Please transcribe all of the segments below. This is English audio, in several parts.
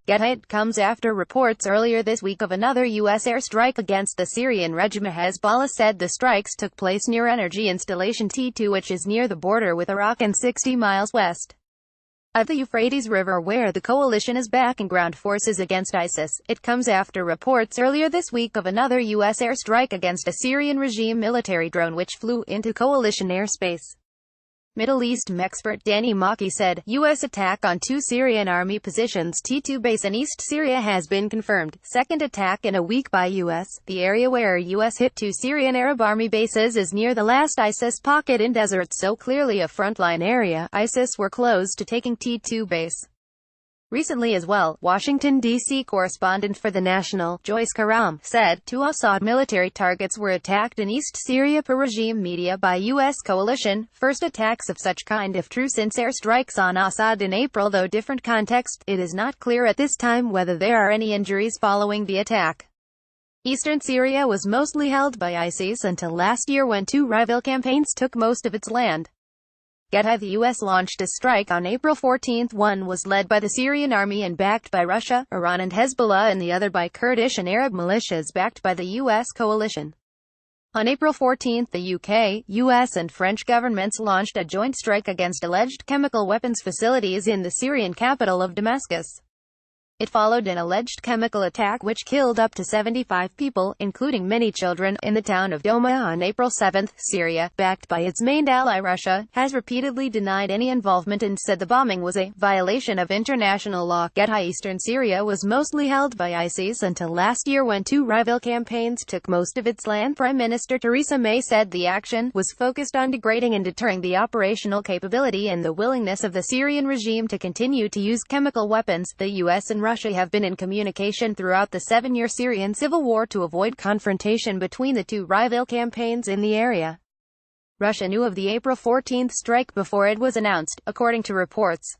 It comes after reports earlier this week of another U.S. airstrike against the Syrian regime. Hezbollah said the strikes took place near energy installation T2, which is near the border with Iraq and 60 miles west of the Euphrates River, where the coalition is backing ground forces against ISIS. It comes after reports earlier this week of another U.S. airstrike against a Syrian regime military drone which flew into coalition airspace. Middle East expert Danny Maki said, U.S. attack on two Syrian army positions T2 base in East Syria has been confirmed. Second attack in a week by U.S. The area where U.S. hit two Syrian Arab army bases is near the last ISIS pocket in desert, so clearly a frontline area. ISIS were close to taking T2 base recently as well. Washington, D.C. correspondent for The National, Joyce Karam, said, two Assad military targets were attacked in East Syria per regime media by U.S. coalition, first attacks of such kind if true since airstrikes on Assad in April, though different context. It is not clear at this time whether there are any injuries following the attack. Eastern Syria was mostly held by ISIS until last year when two rival campaigns took most of its land. The U.S. launched a strike on April 14. One was led by the Syrian army and backed by Russia, Iran and Hezbollah, and the other by Kurdish and Arab militias backed by the U.S. coalition. On April 14, the UK, US and French governments launched a joint strike against alleged chemical weapons facilities in the Syrian capital of Damascus. It followed an alleged chemical attack which killed up to 75 people, including many children, in the town of Douma on April 7. Syria, backed by its main ally Russia, has repeatedly denied any involvement and said the bombing was a violation of international law. Eastern Syria was mostly held by ISIS until last year when two rival campaigns took most of its land. Prime Minister Theresa May said the action was focused on degrading and deterring the operational capability and the willingness of the Syrian regime to continue to use chemical weapons. The US and Russia have been in communication throughout the 7-year Syrian civil war to avoid confrontation between the two rival campaigns in the area. Russia knew of the April 14 strike before it was announced, according to reports.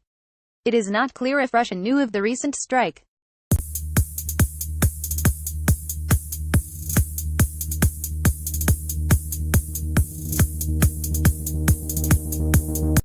It is not clear if Russia knew of the recent strike.